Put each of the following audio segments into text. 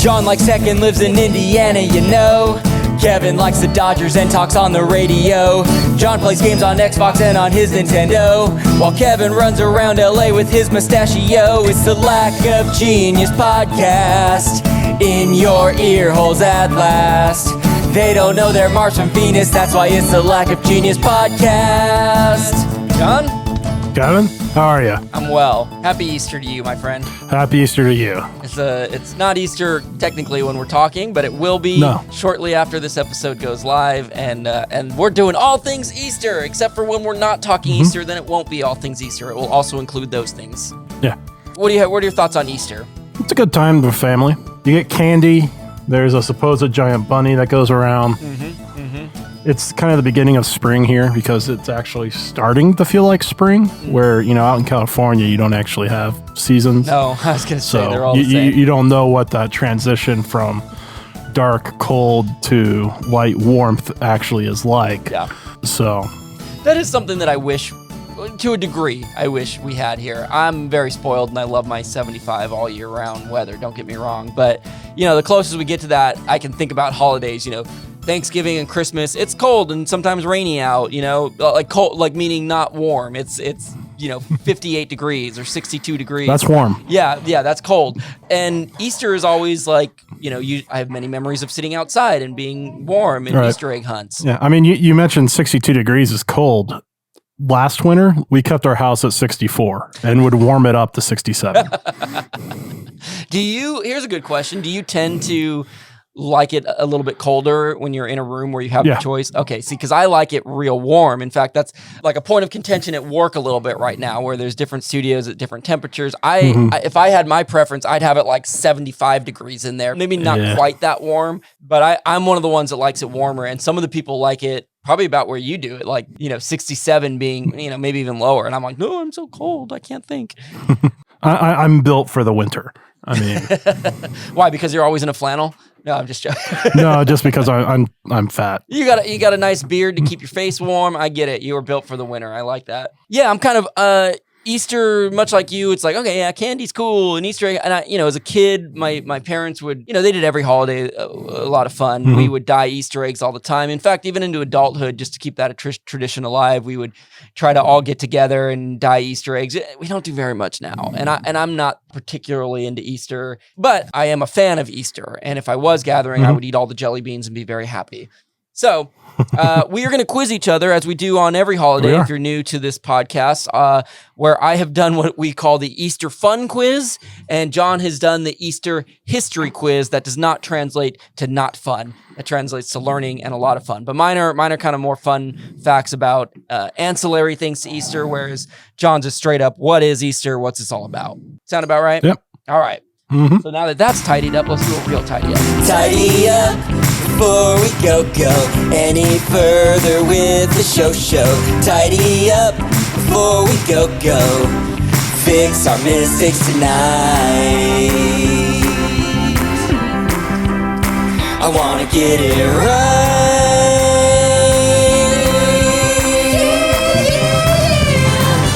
John likes tech and lives in Indiana, you know. Kevin likes the Dodgers and talks on the radio. John plays games on Xbox and on his Nintendo, while Kevin runs around LA with his mustachio. It's the Lack of Genius podcast, in your ear holes at last. They don't know they're Mars from Venus, that's why it's the Lack of Genius podcast. John? Kevin, how are you? I'm well. Happy Easter to you, my friend. Happy Easter to you. It's not Easter technically when we're talking, but it will be shortly after this episode goes live, and we're doing all things Easter, except for when we're not talking Easter, then it won't be all things Easter. It will also include those things. Yeah. What are your thoughts on Easter? It's a good time with family. You get candy. There's a supposed giant bunny that goes around. It's kind of the beginning of spring here because it's actually starting to feel like spring, where, out in California, you don't actually have seasons. No, I was going to say, so they're all the same. You don't know what that transition from dark, cold to light warmth actually is like. Yeah. So that is something that I wish, to a degree, I wish we had here. I'm very spoiled and I love my 75 all year round weather, don't get me wrong. But, the closest we get to that, I can think about holidays, Thanksgiving and Christmas, it's cold and sometimes rainy out, like cold, like meaning not warm. It's 58 degrees or 62 degrees. That's warm. Yeah, that's cold. And Easter is always like, I have many memories of sitting outside and being warm in Easter egg hunts. Yeah, I mean, you mentioned 62 degrees is cold. Last winter, we kept our house at 64 and would warm it up to 67. Here's a good question. Do you tend to like it a little bit colder when you're in a room where you have the choice? Okay, see, because I like it real warm. In fact, that's like a point of contention at work a little bit right now, where there's different studios at different temperatures. If I had my preference, I'd have it like 75 degrees in there. Maybe not quite that warm, but I'm one of the ones that likes it warmer, and some of the people like it probably about where you do it, like, 67 being, maybe even lower. And I'm like, no, I'm so cold, I can't think. I'm built for the winter. I mean, why? Because you're always in a flannel? No, I'm just joking. No, just because I'm fat. You got a nice beard to keep your face warm. I get it. You were built for the winter. I like that. Yeah, I'm kind of Easter, much like you. It's like, okay, yeah, candy's cool, and Easter egg. And I, as a kid, my parents would, they did every holiday a lot of fun. We would dye Easter eggs all the time. In fact, even into adulthood, just to keep that tradition alive, we would try to all get together and dye Easter eggs. We don't do very much now, and I'm not particularly into Easter, but I am a fan of Easter. And if I was gathering, I would eat all the jelly beans and be very happy. So we are going to quiz each other, as we do on every holiday if you're new to this podcast, where I have done what we call the Easter fun quiz, and John has done the Easter history quiz. That does not translate to not fun. It translates to learning and a lot of fun. But mine are kind of more fun facts about ancillary things to Easter, whereas John's is straight up, what is Easter? What's this all about? Sound about right? Yep. All right. So now that that's tidied up, let's do a real tidy up. Tidy up before we go any further with the show. Tidy up before we go fix our mistakes tonight. I wanna get it right.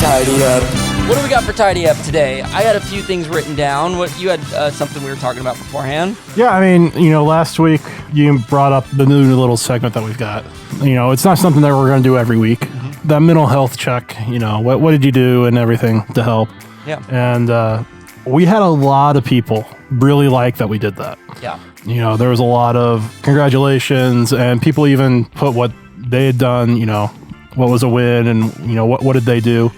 Tidy up. What do we got for tidy up today? I had a few things written down. What you had something we were talking about beforehand? Yeah, I mean, last week you brought up the new little segment that we've got. It's not something that we're going to do every week. That mental health check, what did you do and everything to help? Yeah. And we had a lot of people really like that we did that. Yeah. There was a lot of congratulations, and people even put what they had done, what was a win, and, what did they do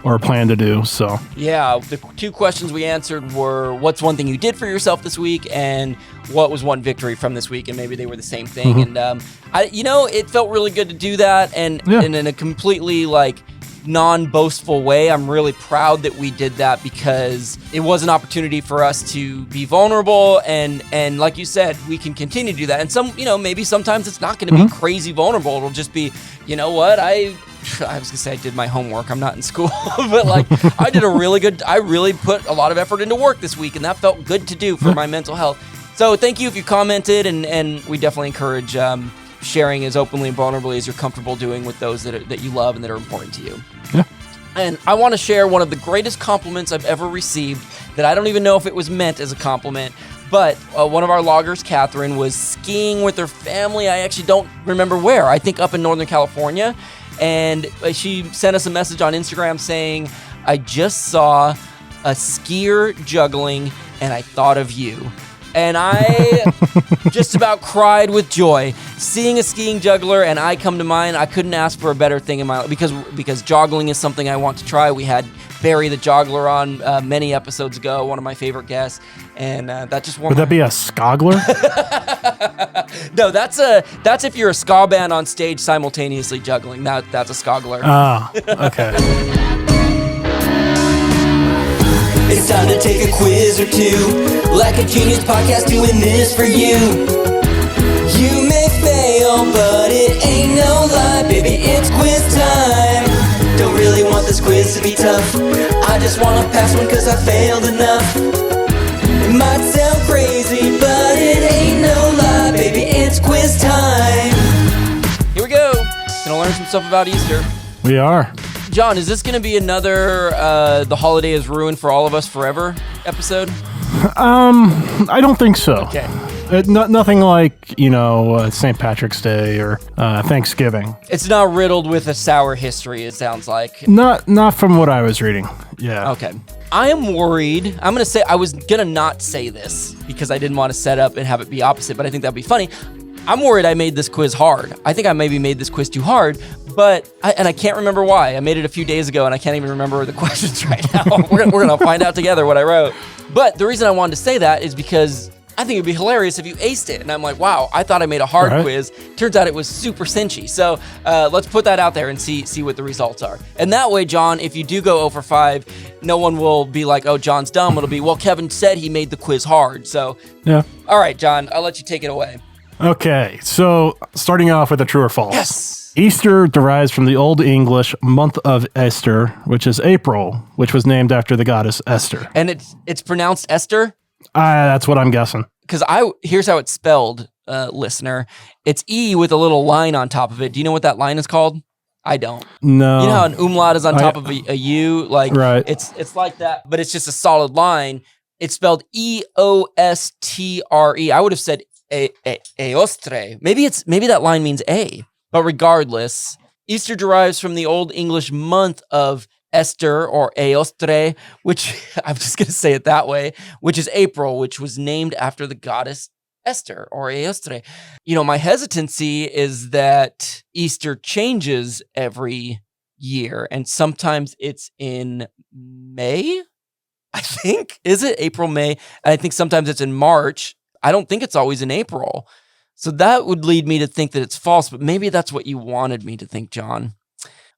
or plan to do. So yeah, the two questions we answered were, what's one thing you did for yourself this week, and what was one victory from this week? And maybe they were the same thing. And it felt really good to do that, and in a completely non-boastful way, I'm really proud that we did that, because it was an opportunity for us to be vulnerable, and like you said, we can continue to do that. And maybe sometimes it's not going to be crazy vulnerable. It'll just be, I was gonna say I did my homework. I'm not in school, but I really put a lot of effort into work this week, and that felt good to do for my mental health. So thank you if you commented, and we definitely encourage sharing as openly and vulnerably as you're comfortable doing with those that you love and that are important to you. Yeah. And I want to share one of the greatest compliments I've ever received, that I don't even know if it was meant as a compliment, But one of our loggers, Catherine, was skiing with her family. I actually don't remember where. I think up in Northern California. And she sent us a message on Instagram saying, I just saw a skier juggling and I thought of you. And I just about cried with joy. Seeing a skiing juggler and I come to mind, I couldn't ask for a better thing in my life because joggling is something I want to try. We had Barry the Joggler on many episodes ago, one of my favorite guests, and that just warmed. Would that be a skogler? No, that's if you're a ska band on stage simultaneously juggling. That's a skogler. Oh, okay. It's time to take a quiz or two. Like a genius podcast doing this for you. You may fail, but it ain't no lie, baby, it's quiz time. Don't really want this quiz to be tough. I just wanna pass one cause I failed enough. It might sound crazy, but it ain't no lie, baby, it's quiz time. Here we go. Gonna learn some stuff about Easter. We are. John, is this gonna be another The Holiday is Ruined for All of Us Forever episode? I don't think so. Okay. Nothing like, St. Patrick's Day or Thanksgiving. It's not riddled with a sour history, it sounds like. Not from what I was reading. Yeah. Okay. I am worried. I was gonna not say this because I didn't want to set up and have it be opposite, but I think that'd be funny. I'm worried I made this quiz hard. I think I maybe made this quiz too hard, but I can't remember why. I made it a few days ago and I can't even remember the questions right now. We're gonna find out together what I wrote. But the reason I wanted to say that is because I think it'd be hilarious if you aced it. And I'm like, wow, I thought I made a hard quiz. Turns out it was super cinchy. So let's put that out there and see what the results are. And that way, John, if you do go 0 for 5, no one will be like, oh, John's dumb. It'll be, well, Kevin said he made the quiz hard. So, yeah. All right, John, I'll let you take it away. Okay, so starting off with a true or false. Yes. Easter derives from the Old English month of Esther, which is April, which was named after the goddess Esther. And it's pronounced Esther? That's what I'm guessing. Because here's how it's spelled, listener. It's E with a little line on top of it. Do you know what that line is called? I don't. No. You know how an umlaut is on top of a U? Like, right. It's like that, but it's just a solid line. It's spelled E-O-S-T-R-E. I would have said Eostre. Maybe that line means A. But regardless, Easter derives from the Old English month of Esther or Eostre, which I'm just going to say it that way, which is April, which was named after the goddess Esther or Eostre. My hesitancy is that Easter changes every year, and sometimes it's in May, I think. Is it April, May? And I think sometimes it's in March. I don't think it's always in April. So that would lead me to think that it's false, but maybe that's what you wanted me to think, John.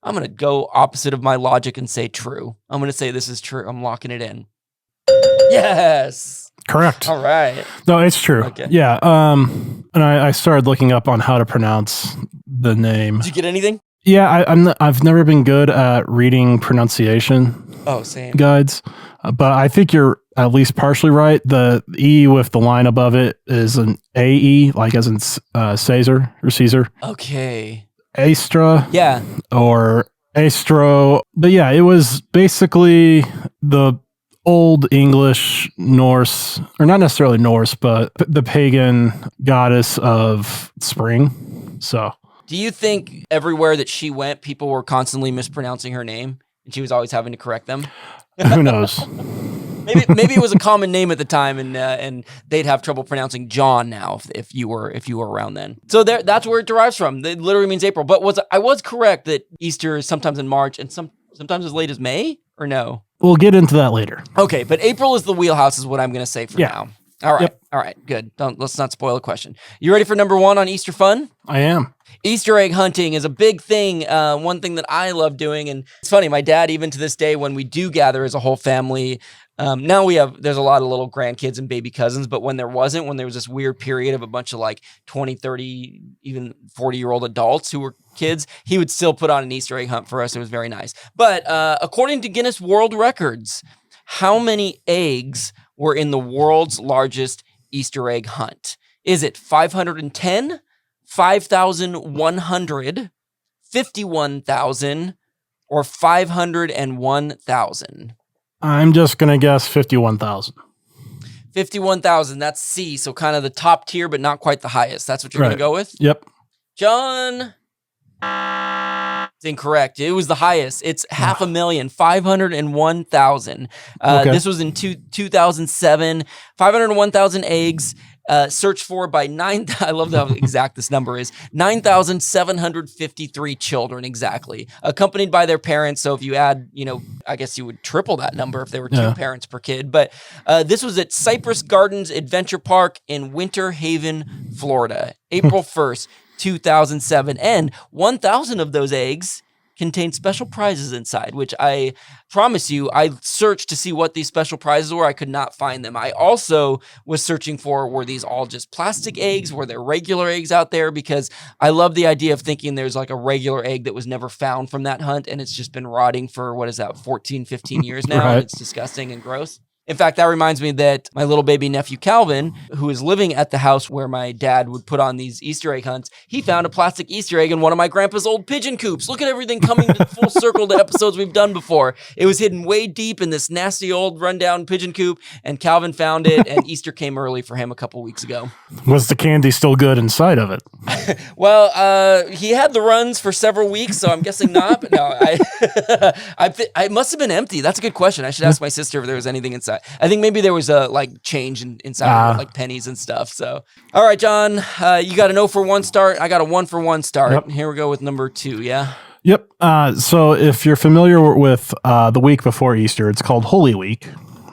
I'm going to go opposite of my logic and say true. I'm going to say this is true. I'm locking it in. Yes. Correct. All right. No, it's true. Okay. Yeah. And I started looking up on how to pronounce the name. Did you get anything? Yeah, I've never been good at reading pronunciation Same. guides, but I think you're at least partially right. The E with the line above it is an AE, like as in Caesar or Caesar. Okay. Astra. Yeah. Or Astro. But yeah, it was basically the Old English Norse, or not necessarily Norse, but the pagan goddess of spring. So. Do you think everywhere that she went, people were constantly mispronouncing her name and she was always having to correct them? Who knows? Maybe it was a common name at the time, and they'd have trouble pronouncing John now if you were around then. So that's where it derives from. It literally means April. But I was correct that Easter is sometimes in March and sometimes as late as May, or no? We'll get into that later. Okay, but April is the wheelhouse, is what I'm going to say for now. All right, Yep. All right, good. Let's not spoil the question. You ready for number 1 on Easter fun? I am. Easter egg hunting is a big thing, one thing that I love doing. And it's funny, my dad, even to this day, when we do gather as a whole family, now there's a lot of little grandkids and baby cousins, but when there was this weird period of a bunch of like 20, 30, even 40-year-old adults who were kids, he would still put on an Easter egg hunt for us. It was very nice. But according to Guinness World Records, how many eggs were in the world's largest Easter egg hunt? Is it 510, 5,100, 51,000, or 501,000? I'm just going to guess 51,000. 51,000. That's C. So kind of the top tier, but not quite the highest. That's what you're going to go with? Yep. John. It's incorrect. It was the highest. It's 501,000, 501,000. This was in 2007. 501,000 eggs. Searched for by I love how exact this number is, 9,753 children exactly, accompanied by their parents. So if you add, I guess you would triple that number if there were two parents per kid. But this was at Cypress Gardens Adventure Park in Winter Haven, Florida, April 1st, 2007. And 1,000 of those eggs contained special prizes inside, which I promise you, I searched to see what these special prizes were. I could not find them. I also was searching for, were these all just plastic eggs? Were there regular eggs out there? Because I love the idea of thinking there's like a regular egg that was never found from that hunt, and it's just been rotting for, 14, 15 years now. Right. And it's disgusting and gross. In fact, that reminds me that my little baby nephew Calvin, who is living at the house where my dad would put on these Easter egg hunts, he found a plastic Easter egg in one of my grandpa's old pigeon coops. Look at everything coming to full circle to episodes we've done before. It was hidden way deep in this nasty old rundown pigeon coop, and Calvin found it, and Easter came early for him a couple weeks ago. Was the candy still good inside of it? Well, he had the runs for sevell weeks, so I'm guessing not. But no, I must have been empty. That's a good question. I should ask my sister if there was anything inside. I think maybe there was a change inside, like pennies and stuff. So, all right, John, you got an 0 for 1 start. I got a 1 for 1 start. Yep. Here we go with number 2. Yeah. Yep. So if you're familiar with the week before Easter, it's called Holy Week.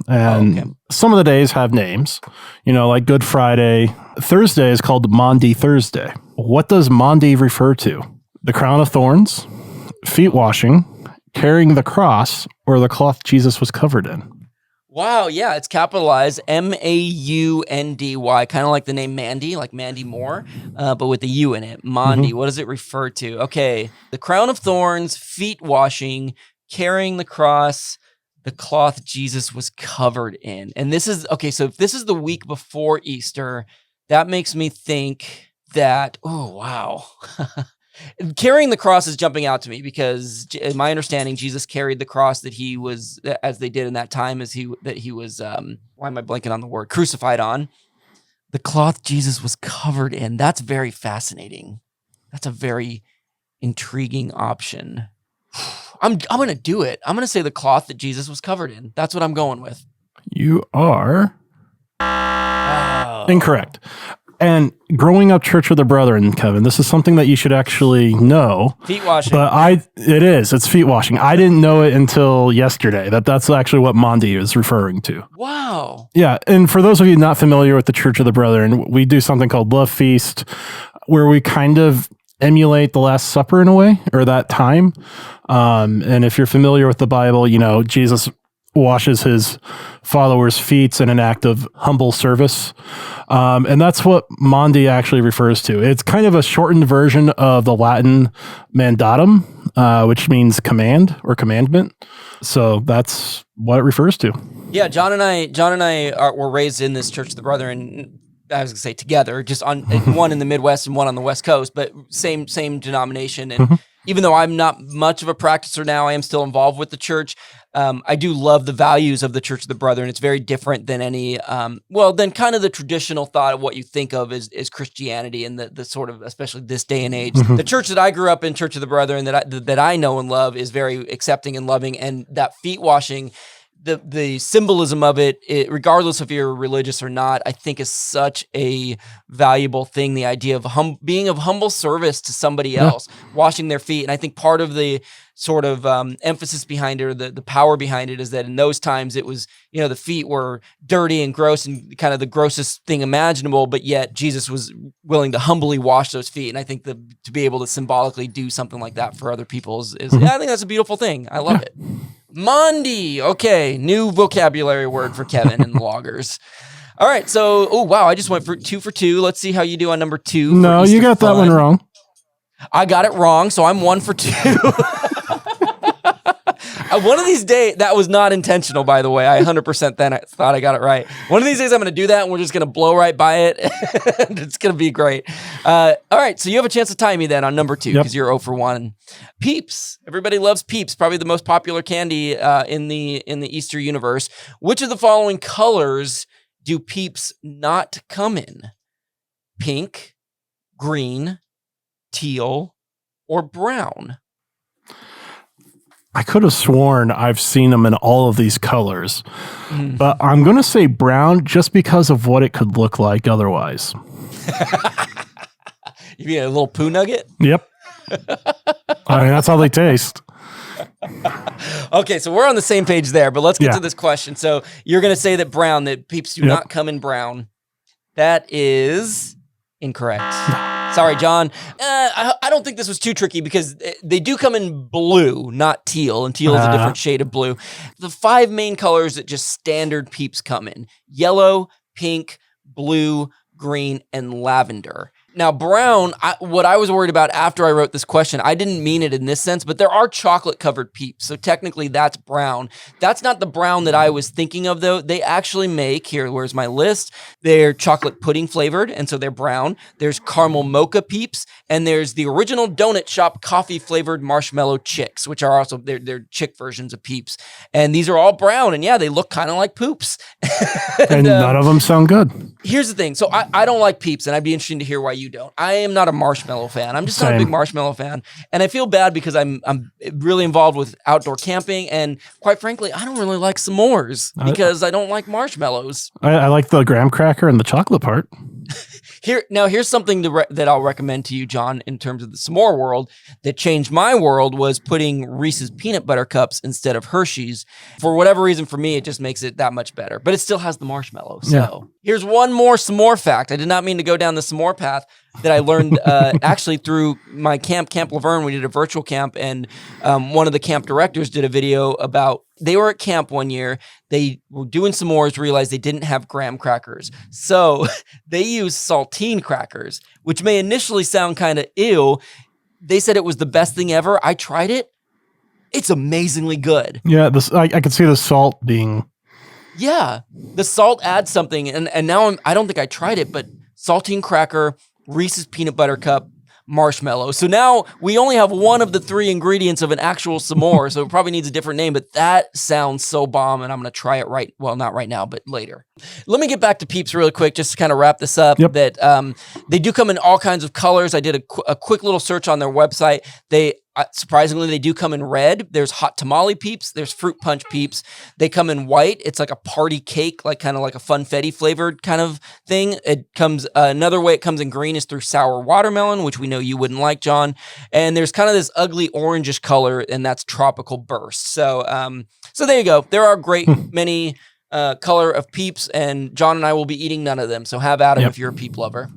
And some of the days have names, like Good Friday. Thursday is called Maundy Thursday. What does Maundy refer to? The crown of thorns, feet washing, carrying the cross, or the cloth Jesus was covered in? Wow, yeah, it's capitalized Maundy, kind of like the name Mandy, like Mandy Moore, but with the U in it. Maundy, What does it refer to? Okay, the crown of thorns, feet washing, carrying the cross, the cloth Jesus was covered in. And this is, so if this is the week before Easter, that makes me think that, oh, wow. Carrying the cross is jumping out to me because, in my understanding, Jesus carried the cross that he was, as they did in that time, that he was. Why am I blanking on the word? Crucified on. The cloth Jesus was covered in. That's very fascinating. That's a very intriguing option. I'm gonna do it. I'm gonna say the cloth that Jesus was covered in. That's what I'm going with. You are incorrect. And growing up Church of the Brethren, Kevin, this is something that you should actually know. Feet washing. But it's feet washing. I didn't know it until yesterday, that's actually what Maundy is referring to. Wow. Yeah. And for those of you not familiar with the Church of the Brethren, we do something called Love Feast, where we kind of emulate the Last Supper in a way, or that time. And if you're familiar with the Bible, Jesus washes his followers' feet in an act of humble service. And that's what Maundy actually refers to. It's kind of a shortened version of the Latin mandatum, which means command or commandment. So that's what it refers to. Yeah, John and I were raised in this Church of the Brethren. I was gonna say together, just on one in the Midwest and one on the West Coast, but same denomination. And even though I'm not much of a practicer now, I am still involved with the church. I do love the values of the Church of the Brethren. It's very different than any, than kind of the traditional thought of what you think of as Christianity and the sort of, especially this day and age. The church that I grew up in, Church of the Brethren, that I know and love, is very accepting and loving, and that feet washing. The symbolism of it, regardless if you're religious or not, I think is such a valuable thing. The idea of being of humble service to somebody else, washing their feet. And I think part of the sort of emphasis behind it, or the power behind it, is that in those times it was, the feet were dirty and gross and kind of the grossest thing imaginable, but yet Jesus was willing to humbly wash those feet. And I think to be able to symbolically do something like that for other people is I think that's a beautiful thing. I love it. Maundy. Okay, new vocabulary word for Kevin and the loggers. All right, so, I just went for 2 for 2. Let's see how you do on number 2. No, you got that one wrong. I got it wrong, so I'm 1 for 2. One of these days, that was not intentional, by the way. I 100% then thought I got it right. One of these days, I'm going to do that, and we're just going to blow right by it. It's going to be great. All right, so you have a chance to tie me then on number 2, because you're 0 for 1. Peeps. Everybody loves Peeps, probably the most popular candy in the Easter universe. Which of the following colors do Peeps not come in? Pink, green, teal, or brown? I could have sworn I've seen them in all of these colors, but I'm going to say brown just because of what it could look like otherwise. You mean a little poo nugget? Yep. I mean, that's how they taste. Okay, so we're on the same page there, but let's get to this question. So you're going to say that brown, that Peeps do not come in brown. That is incorrect. Sorry, John. I don't think this was too tricky because they do come in blue, not teal, and teal is a different shade of blue. The 5 main colors that just standard Peeps come in: yellow, pink, blue, green, and lavender. Now, brown, what I was worried about after I wrote this question, I didn't mean it in this sense, but there are chocolate-covered Peeps, so technically that's brown. That's not the brown that I was thinking of, though. They actually make, here, where's my list? They're chocolate pudding flavored, and so they're brown. There's caramel mocha Peeps, and there's the original donut shop coffee-flavored marshmallow chicks, which are also, they're chick versions of Peeps. And these are all brown, and yeah, they look kind of like poops. and none of them sound good. Here's the thing. So I don't like Peeps, and I'd be interested to hear why you don't. I am not a marshmallow fan. I'm just not a big marshmallow fan. And I feel bad because I'm really involved with outdoor camping, and quite frankly, I don't really like s'mores because I don't like marshmallows. I like the graham cracker and the chocolate part. Here's something that I'll recommend to you, John, in terms of the s'more world that changed my world was putting Reese's peanut butter cups instead of Hershey's. For whatever reason, for me, it just makes it that much better. But it still has the marshmallow. So here's one more s'more fact. I did not mean to go down the s'more path that I learned actually through my Camp Laverne. We did a virtual camp, and one of the camp directors did a video about, they were at camp one year, they were doing s'mores, realized they didn't have graham crackers. So they used saltine crackers, which may initially sound kind of ew. They said it was the best thing ever. I tried it. It's amazingly good. Yeah, I could see the salt being... Yeah, the salt adds something. And now I don't think I tried it, but saltine cracker, Reese's peanut butter cup, marshmallow. So now we only have one of the 3 ingredients of an actual s'more, so it probably needs a different name, but that sounds so bomb, and I'm going to try it not right now, but later. Let me get back to Peeps really quick, just to kind of wrap this up, that they do come in all kinds of colors. I did a quick little search on their website. Surprisingly, they do come in red. There's hot tamale Peeps. There's fruit punch Peeps. They come in white. It's like a party cake, like kind of like a funfetti flavored kind of thing. It comes another way it comes in green is through sour watermelon, which we know you wouldn't like, John. And there's kind of this ugly orangish color, and that's tropical burst. So there you go. There are great many color of Peeps, and John and I will be eating none of them. So have at them if you're a Peep lover.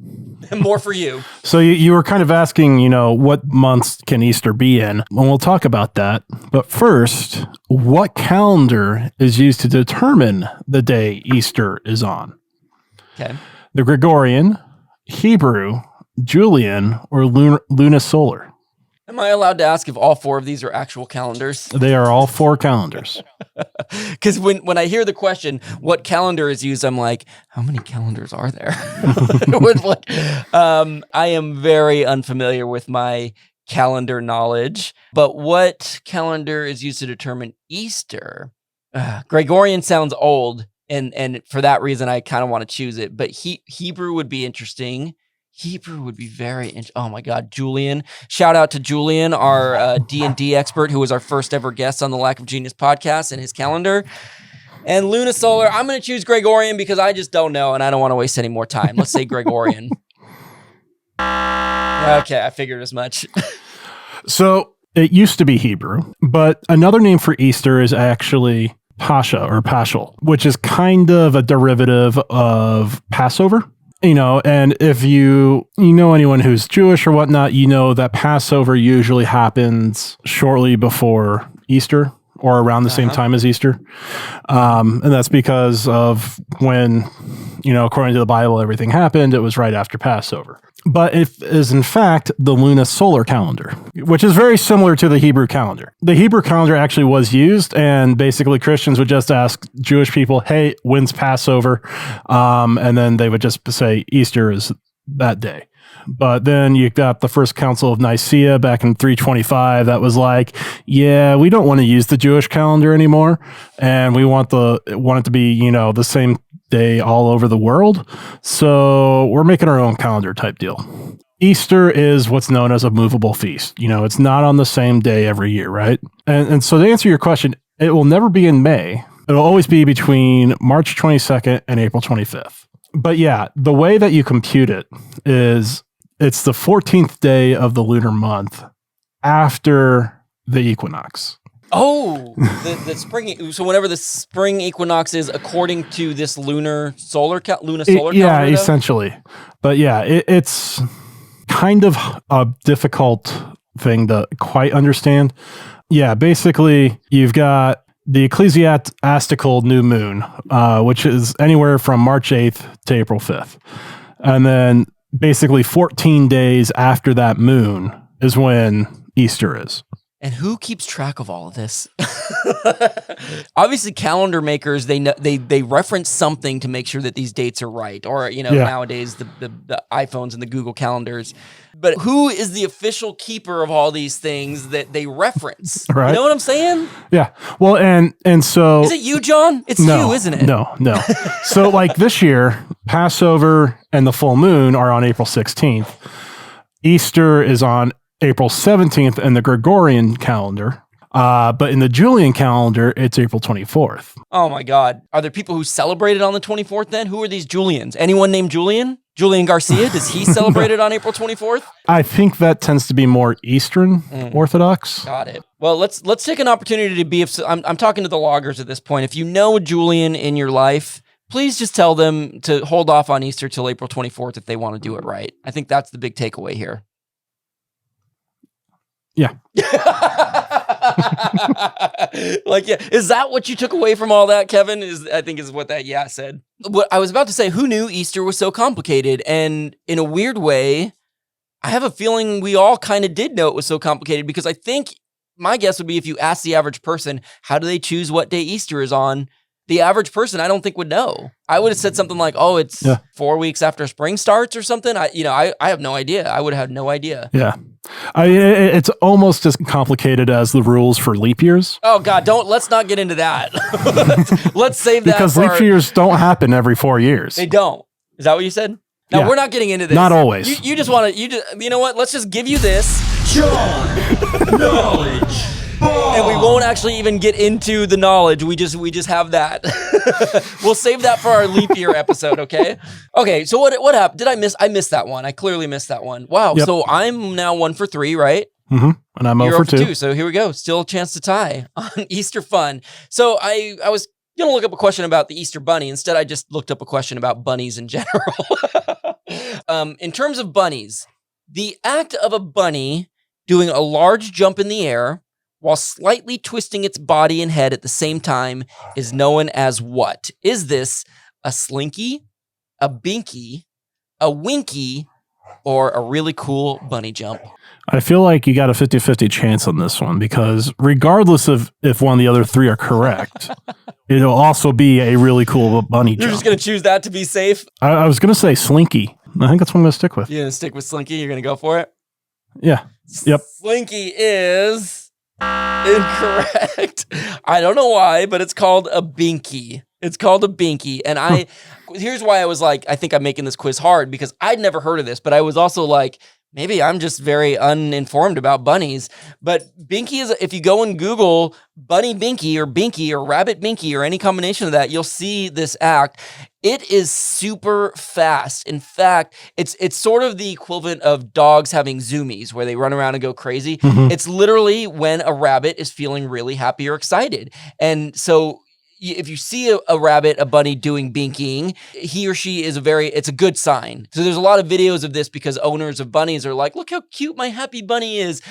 More for you. So you were kind of asking, what months can Easter be in? And we'll talk about that. But first, what calendar is used to determine the day Easter is on? Okay. The Gregorian, Hebrew, Julian, or lunisolar? Am I allowed to ask if all 4 of these are actual calendars? They are all 4 calendars. Because when I hear the question, what calendar is used, I'm like, how many calendars are there? I am very unfamiliar with my calendar knowledge, but what calendar is used to determine Easter? Gregorian sounds old, and for that reason, I kind of want to choose it, but Hebrew would be interesting. Hebrew would be very interesting. Oh my God, Julian. Shout out to Julian, our D&D expert, who was our first ever guest on the Lack of Genius podcast, and his calendar. And lunisolar, I'm going to choose Gregorian because I just don't know, and I don't want to waste any more time. Let's say Gregorian. Okay, I figured as much. So it used to be Hebrew, but another name for Easter is actually Pascha or Paschal, which is kind of a derivative of Passover. And if you know anyone who's Jewish or whatnot, that Passover usually happens shortly before Easter or around the same time as Easter. And that's because of when, according to the Bible, everything happened. It was right after Passover. But it is, in fact, the lunisolar calendar, which is very similar to the Hebrew calendar. The Hebrew calendar actually was used, and basically Christians would just ask Jewish people, hey, when's Passover? And then they would just say Easter is that day. But then you got the First Council of Nicaea back in 325 that was like, yeah, we don't want to use the Jewish calendar anymore, and we want it to be, the same day all over the world. So we're making our own calendar type deal. Easter is what's known as a movable feast. It's not on the same day every year, right? And so to answer your question, it will never be in May. It'll always be between March 22nd and April 25th. But yeah, the way that you compute it is it's the 14th day of the lunar month after the equinox. Oh, the spring. So whenever the spring equinox is, according to this solar calendar. Yeah, essentially. But yeah, it's kind of a difficult thing to quite understand. Yeah, basically, you've got the ecclesiastical new moon, which is anywhere from March 8th to April 5th. And then basically 14 days after that moon is when Easter is. And who keeps track of all of this? Obviously, calendar makers, they reference something to make sure that these dates are right. Or, nowadays, the iPhones and the Google calendars. But who is the official keeper of all these things that they reference? Right. You know what I'm saying? Yeah. Well, and so... Is it you, John? It's you, isn't it? No. So like this year, Passover and the full moon are on April 16th. Easter is on April 17th in the Gregorian calendar. But in the Julian calendar, it's April 24th. Oh my God. Are there people who celebrated on the 24th then? Who are these Julians? Anyone named Julian? Julian Garcia? Does he celebrate it on April 24th? I think that tends to be more Eastern Orthodox. Got it. Well, let's take an opportunity to be... I'm talking to the loggers at this point. If you know a Julian in your life, please just tell them to hold off on Easter till April 24th if they want to do it right. I think that's the big takeaway here. Yeah. Is that what you took away from all that, Kevin? I think is what that said. What I was about to say, who knew Easter was so complicated? And in a weird way, I have a feeling we all kind of did know it was so complicated, because I think my guess would be if you ask the average person, how do they choose what day Easter is on? The average person, I don't think would know. I would have said something like, "Oh, it's 4 weeks after spring starts" or something. I have no idea. I would have had no idea. Yeah, it's almost as complicated as the rules for leap years. Oh God, let's not get into that. let's save that because leap years don't happen every 4 years. They don't. Is that what you said? No, we're not getting into this. Not always. You just want to. You know what? Let's just give you this. John Knowledge. And we won't actually even get into the knowledge. We just have that. We'll save that for our leap year episode, okay? Okay, so what happened? Did I missed that one. I clearly missed that one. Wow, yep. So I'm now 1 for 3, right? Mm-hmm. And I'm 0 for 2. So here we go. Still a chance to tie on Easter fun. So I was going to look up a question about the Easter bunny. Instead, I just looked up a question about bunnies in general. In terms of bunnies, the act of a bunny doing a large jump in the air while slightly twisting its body and head at the same time is known as what? Is this a slinky, a binky, a winky, or a really cool bunny jump? I feel like you got a 50-50 chance on this one, because regardless of if one of the other 3 are correct, it'll also be a really cool bunny jump. You're just going to choose that to be safe? I was going to say slinky. I think that's what I'm going to stick with. You're going to stick with slinky? You're going to go for it? Yeah. Yep. Slinky is... incorrect. I don't know why, but it's called a binky. It's called a binky. And here's why I was like, I think I'm making this quiz hard, because I'd never heard of this, but I was also like, maybe I'm just very uninformed about bunnies. But binky is, if you go and Google bunny binky or rabbit binky or any combination of that, you'll see this act. It is super fast. In fact, it's sort of the equivalent of dogs having zoomies, where they run around and go crazy. Mm-hmm. It's literally when a rabbit is feeling really happy or excited. And so if you see a rabbit, a bunny doing binkying, he or she is it's a good sign. So there's a lot of videos of this, because owners of bunnies are like, look how cute my happy bunny is.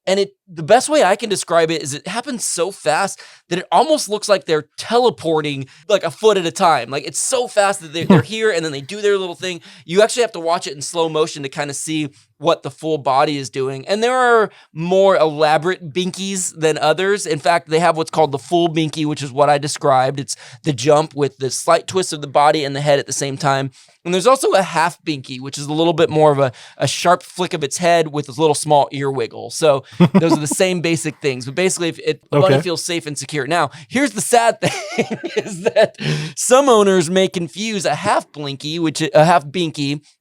And the best way I can describe it is it happens so fast that it almost looks like they're teleporting like a foot at a time. Like it's so fast that they're here and then they do their little thing. You actually have to watch it in slow motion to kind of see what the full body is doing. And there are more elaborate binkies than others. In fact, they have what's called the full binky, which is what I described. It's the jump with the slight twist of the body and the head at the same time. And there's also a half binky, which is a little bit more of a sharp flick of its head with a little small ear wiggle. So those are the same basic things. But basically, if a bunny feels safe and secure. Now, here's the sad thing is that some owners may confuse a half binky,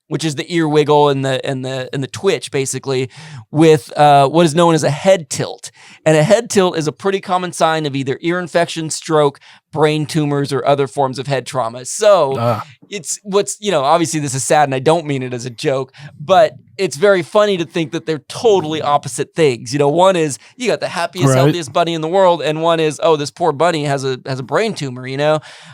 which is the ear wiggle and the twitch, basically, with what is known as a head tilt. And a head tilt is a pretty common sign of either ear infection, stroke, brain tumors, or other forms of head trauma. So it's obviously this is sad and I don't mean it as a joke, but it's very funny to think that they're totally opposite things. One is you got the happiest, healthiest bunny in the world, and one is, oh, this poor bunny has a brain tumor,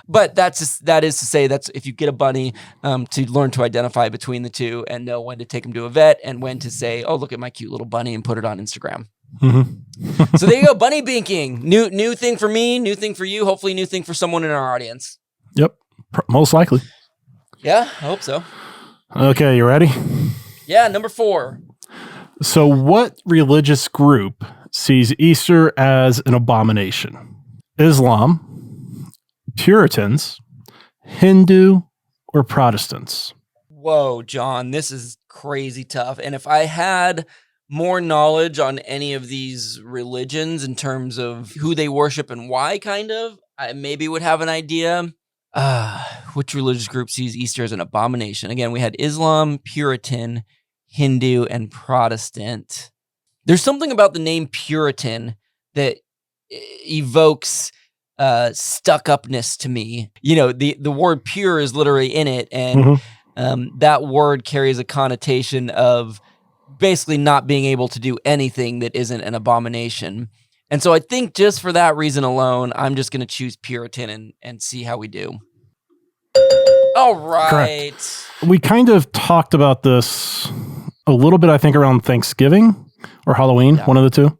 But that is to say that's if you get a bunny to learn to identify between the two and know when to take them to a vet and when to say, oh, look at my cute little bunny and put it on Instagram. Mm-hmm. So there you go, bunny binking. New thing for me, new thing for you, hopefully new thing for someone in our audience. Yep, most likely. Yeah, I hope so. Okay, you ready? Yeah, number 4. So what religious group sees Easter as an abomination? Islam, Puritans, Hindu, or Protestants? Whoa, John, this is crazy tough. And if I had more knowledge on any of these religions in terms of who they worship and why, I maybe would have an idea. Which religious group sees Easter as an abomination? Again, we had Islam, Puritan, Hindu, and Protestant. There's something about the name Puritan that evokes stuck-upness to me. The word pure is literally in it, and that word carries a connotation of basically not being able to do anything that isn't an abomination. And so I think just for that reason alone, I'm just going to choose Puritan and see how we do. All right. Correct. We kind of talked about this a little bit, I think, around Thanksgiving or Halloween, one of the two.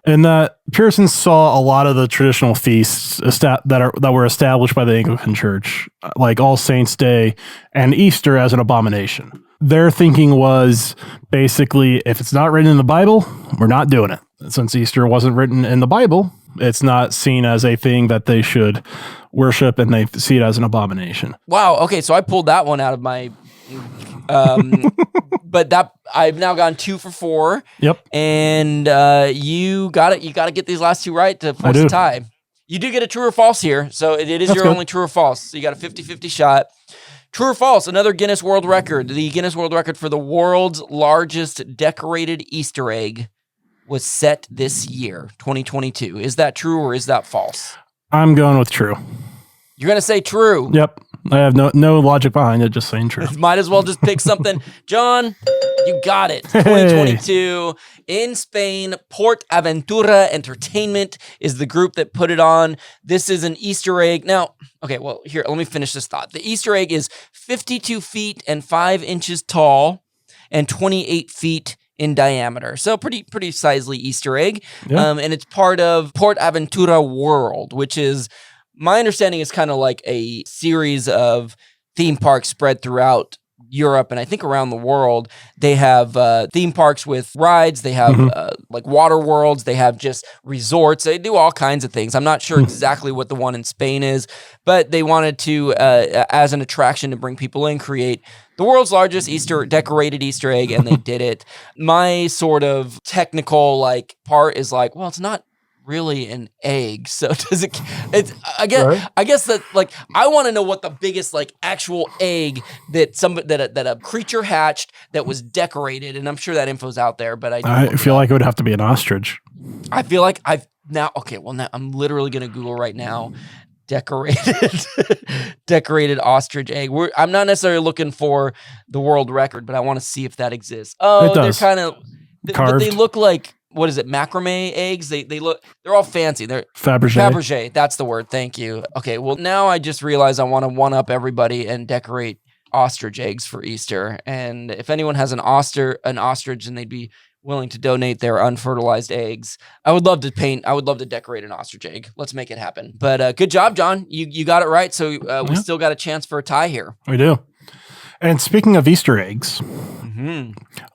And that Puritans saw a lot of the traditional feasts that were established by the Anglican Church, like All Saints' Day and Easter, as an abomination. Their thinking was basically, if it's not written in the Bible, we're not doing it. Since Easter wasn't written in the Bible, it's not seen as a thing that they should worship, and they see it as an abomination. Wow. Okay, so I pulled that one out of my... but that I've now gone 2 for 4. Yep. And you got it. You got to get these last 2 right to force a tie. You do get a true or false here, so it is your only true or false. So you got a 50-50 shot. True or false? Another Guinness World Record. The Guinness World Record for the world's largest decorated Easter egg was set this year, 2022. Is that true or is that false? I'm going with true. You're going to say true? Yep. I have no logic behind it, just saying true. Might as well just pick something. John, you got it. 2022 in Spain, Port Aventura Entertainment is the group that put it on. This is an Easter egg. Now, okay, well, here, let me finish this thought. The Easter egg is 52 feet and 5 inches tall and 28 feet in diameter. So pretty sizely Easter egg. Yeah. And it's part of Port Aventura World, which is, my understanding, is kind of like a series of theme parks spread throughout Europe and I think around the world. They have theme parks with rides. They have like water worlds. They have just resorts. They do all kinds of things. I'm not sure exactly what the one in Spain is, but they wanted to, as an attraction to bring people in, create the world's largest decorated Easter egg, and they did it. My sort of technical part is well, it's not really an egg, so does it? I guess that I want to know what the biggest actual egg that a creature hatched that was decorated, and I'm sure that info's out there, but I feel like it would have to be an ostrich. I feel like now I'm literally gonna Google right now. Decorated ostrich egg. I'm not necessarily looking for the world record, but I want to see if that exists. Oh, they're kind of but they look like, what is it, macrame eggs? They're all fancy. They're Fabergé. That's the word. Thank you. Okay, well now I just realized I want to one up everybody and decorate ostrich eggs for Easter. And if anyone has an ostrich and they'd be willing to donate their unfertilized eggs, I would love to decorate an ostrich egg. Let's make it happen. But good job, John. You got it right. So we still got a chance for a tie here. We do. And speaking of Easter eggs,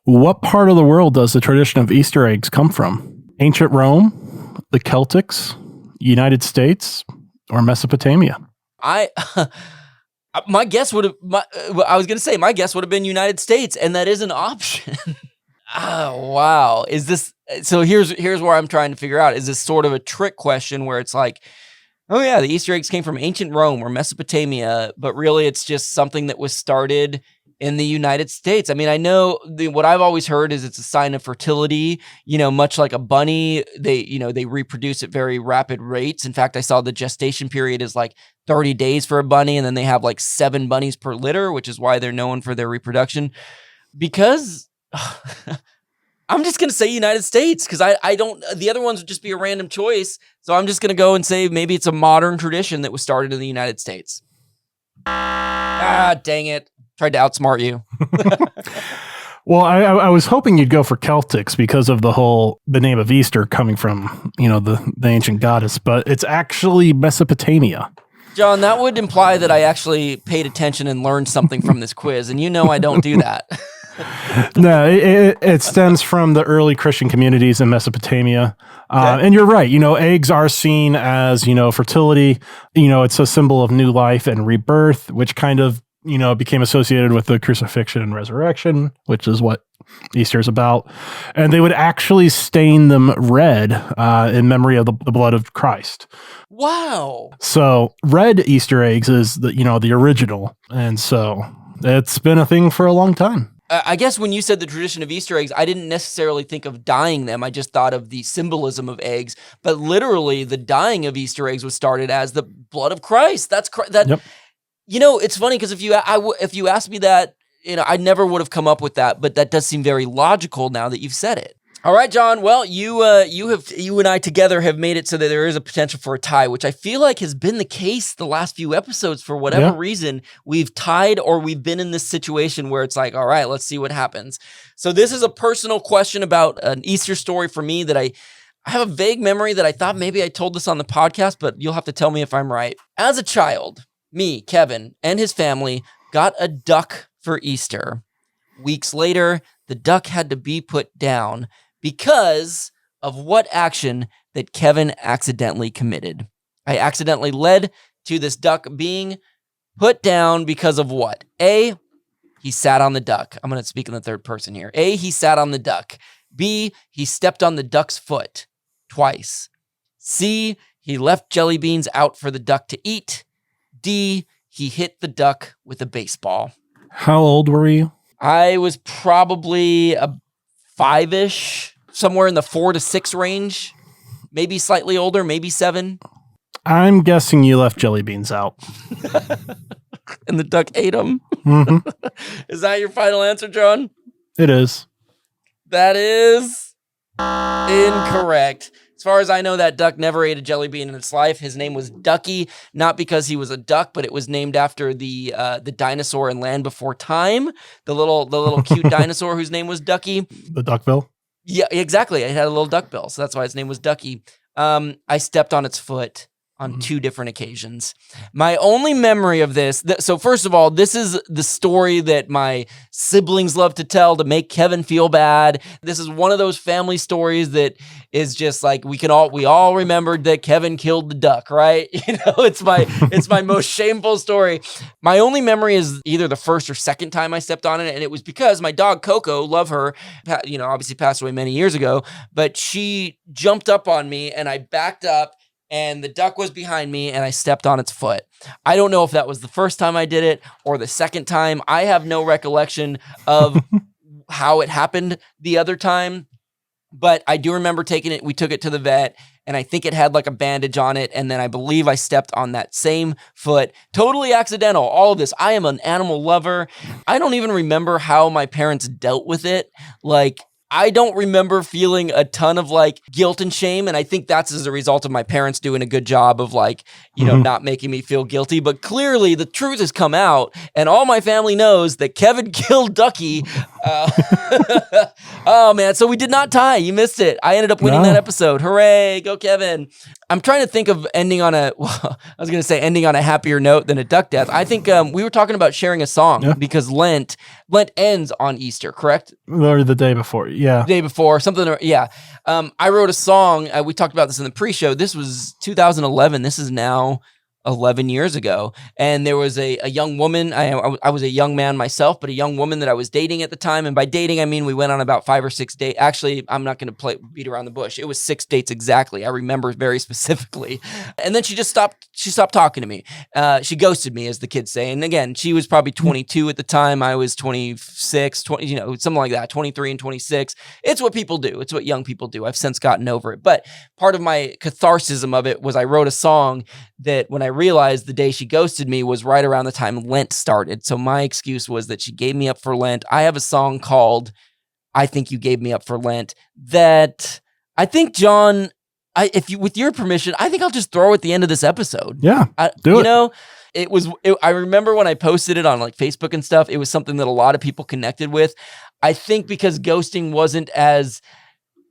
what part of the world does the tradition of Easter eggs come from? Ancient Rome, the Celtics, United States, or Mesopotamia? My guess would have been United States, and that is an option. Oh, wow. Is this so here's where I'm trying to figure out. Is this sort of a trick question where it's like, oh yeah, the Easter eggs came from ancient Rome or Mesopotamia, but really it's just something that was started in the United States. I mean, I know what I've always heard is it's a sign of fertility, much like a bunny, they reproduce at very rapid rates. In fact, I saw the gestation period is like 30 days for a bunny, and then they have like 7 bunnies per litter, which is why they're known for their reproduction. Because I'm just going to say United States because I don't, the other ones would just be a random choice. So I'm just going to go and say maybe it's a modern tradition that was started in the United States. Dang it. Tried to outsmart you. Well, I was hoping you'd go for Celtics because of the name of Easter coming from, the ancient goddess, but it's actually Mesopotamia. John, that would imply that I actually paid attention and learned something from this quiz, and I don't do that. No, it stems from the early Christian communities in Mesopotamia. Okay. And you're right. Eggs are seen as, fertility. It's a symbol of new life and rebirth, which kind of, became associated with the crucifixion and resurrection, which is what Easter is about. And they would actually stain them red in memory of the blood of Christ. Wow. So red Easter eggs is the original. And so it's been a thing for a long time. I guess when you said the tradition of Easter eggs, I didn't necessarily think of dyeing them. I just thought of the symbolism of eggs. But literally, the dyeing of Easter eggs was started as the blood of Christ. Yep. It's funny because if you asked me that, I never would have come up with that. But that does seem very logical now that you've said it. All right, John. Well, you and I together have made it so that there is a potential for a tie, which I feel like has been the case the last few episodes. For whatever reason, we've tied or we've been in this situation where it's like, all right, let's see what happens. So this is a personal question about an Easter story for me that I have a vague memory that I thought maybe I told this on the podcast, but you'll have to tell me if I'm right. As a child, me, Kevin, and his family got a duck for Easter. Weeks later, the duck had to be put down because of what action that Kevin accidentally committed. I accidentally led to this duck being put down because of what? A, he sat on the duck. I'm going to speak in the third person here. A, he sat on the duck. B, he stepped on the duck's foot twice. C, he left jelly beans out for the duck to eat. D, he hit the duck with a baseball. How old were you? I was probably a 5-ish, somewhere in the 4 to 6 range, maybe slightly older, maybe 7. I'm guessing you left jelly beans out. And the duck ate them. Mm-hmm. Is that your final answer, John? It is. That is incorrect. As far as I know, that duck never ate a jelly bean in its life. His name was Ducky, not because he was a duck, but it was named after the dinosaur in Land Before Time, the little cute dinosaur whose name was Ducky. The duckbill? Yeah, exactly. It had a little duckbill, so that's why its name was Ducky. I stepped on its foot on 2 different occasions. My only memory of this, so first of all, this is the story that my siblings love to tell to make Kevin feel bad. This is one of those family stories that is just like we all remembered that Kevin killed the duck, right? It's my most shameful story. My only memory is either the first or second time I stepped on it, and it was because my dog Coco, love her, obviously passed away many years ago, but she jumped up on me and I backed up. And the duck was behind me and I stepped on its foot. I don't know if that was the first time I did it or the second time. I have no recollection of how it happened the other time, but I do remember taking it. We took it to the vet and I think it had like a bandage on it. And then I believe I stepped on that same foot. Totally accidental. All of this. I am an animal lover. I don't even remember how my parents dealt with it. Like, I don't remember feeling a ton of like guilt and shame. And I think that's as a result of my parents doing a good job of like, not making me feel guilty. But clearly the truth has come out and all my family knows that Kevin killed Ducky. Oh man. So we did not tie. You missed it. I ended up winning that episode. Hooray. Go Kevin. I'm trying to think of ending on a happier note than a duck death. I think we were talking about sharing a song because Lent ends on Easter, correct? Or the day before, yeah. The day before, something, yeah. I wrote a song. We talked about this in the pre-show. This was 2011. This is now 11 years ago. And there was a young woman. I was a young man myself, but a young woman that I was dating at the time. And by dating, I mean we went on about 5 or 6 dates. Actually, I'm not going to beat around the bush. It was 6 dates exactly. I remember very specifically. And then she just stopped. She stopped talking to me. She ghosted me, as the kids say. And again, she was probably 22 at the time. I was 26, 20, something like that, 23 and 26. It's what people do. It's what young people do. I've since gotten over it. But part of my catharsis of it was I wrote a song that when I realized the day she ghosted me was right around the time Lent started. So my excuse was that she gave me up for Lent. I have a song called I Think You Gave Me Up for Lent that I think, John, with your permission, I think I'll just throw at the end of this episode. Yeah, do it. I remember when I posted it on like Facebook and stuff, it was something that a lot of people connected with. I think because ghosting wasn't as...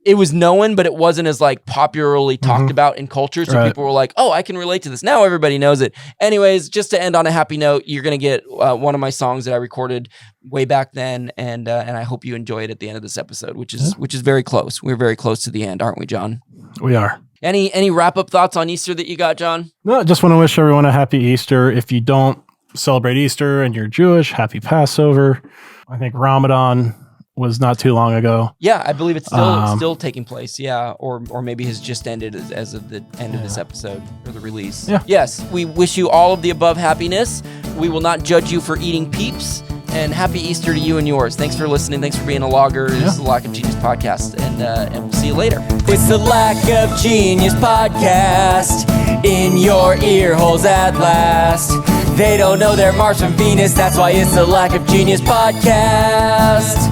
It was known, but it wasn't as like popularly talked about in culture. So people were like, oh, I can relate to this. Now everybody knows it. Anyways, just to end on a happy note, you're going to get one of my songs that I recorded way back then. And I hope you enjoy it at the end of this episode, which is very close. We're very close to the end, aren't we, John? We are. Any wrap-up thoughts on Easter that you got, John? No, I just want to wish everyone a happy Easter. If you don't celebrate Easter and you're Jewish, happy Passover. I think Ramadan was not too long ago. Yeah, I believe it's still taking place. Yeah, or maybe has just ended as of the end of this episode or the release. Yeah. Yes, we wish you all of the above happiness. We will not judge you for eating Peeps. And happy Easter to you and yours. Thanks for listening. Thanks for being a logger. This is the Lack of Genius podcast, and we'll see you later. It's the Lack of Genius podcast in your ear holes at last. They don't know they're Mars from Venus. That's why it's the Lack of Genius podcast.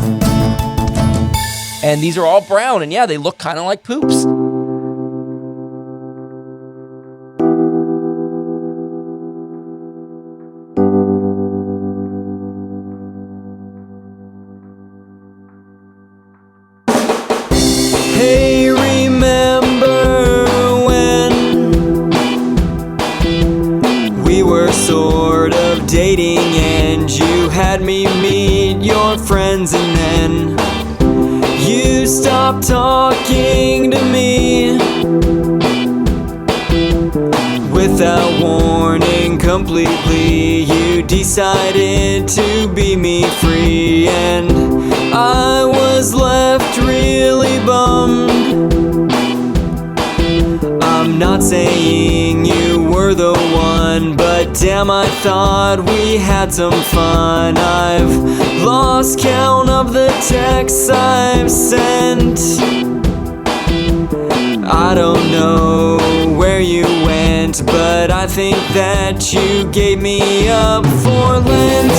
And these are all brown, and yeah, they look kind of like poops. Hey, remember when we were sort of dating and you had me meet your friends and then you stopped talking to me without warning completely. You decided to be me free, and I was left really bummed. I'm not saying you were the one, but damn, I thought we had some fun. I've lost count of the texts I've sent. I don't know where you went, but I think that you gave me up for Lent.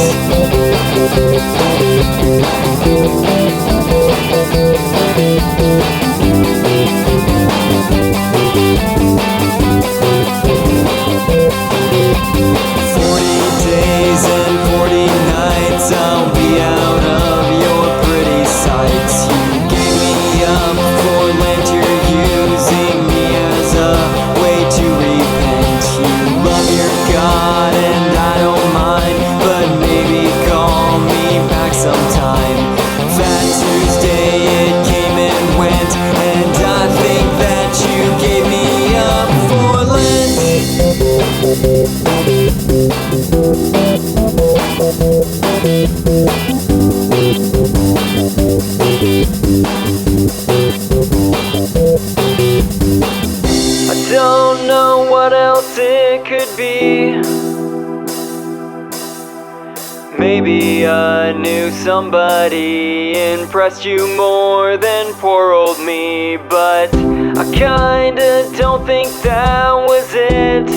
40 days and 40 nights I'll be out of your pretty sights. You gave me up for Lent. You're using me as a way to repent. You love your God and I don't mind, but maybe call me back sometime. Fat Tuesday, it came and went, and I think that you gave me up for Lent. I don't know what else it could be. Maybe I knew somebody impressed you more than poor old me, but I kinda don't think that was it.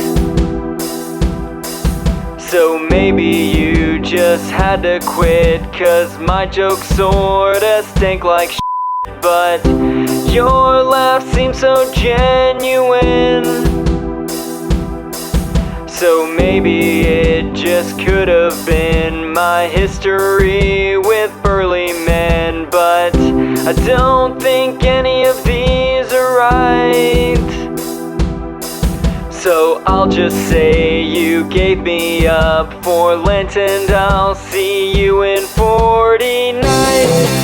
So maybe you just had to quit, 'cause my jokes sorta stink like shit, but your laugh seems so genuine. So maybe it just could have been my history with burly men, but I don't think any of these are right. So I'll just say you gave me up for Lent, and I'll see you in 40 nights.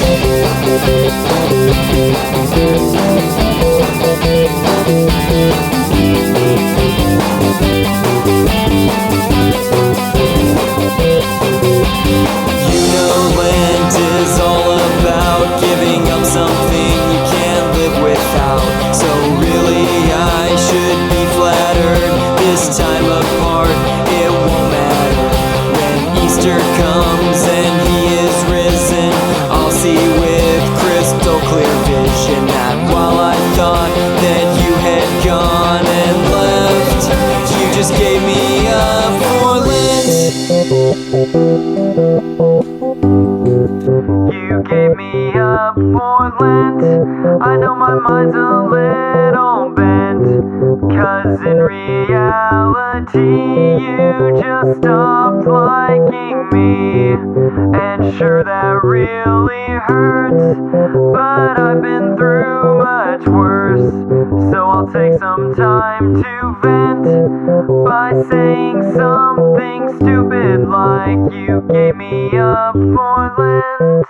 just gave me up for Lent. You gave me up for Lent. I know my mind's a little bent, 'cause in reality you just stopped liking me. And sure, that really hurts, but I've been through much worse. So I'll take some time to vent by saying something stupid like you gave me up for Lent.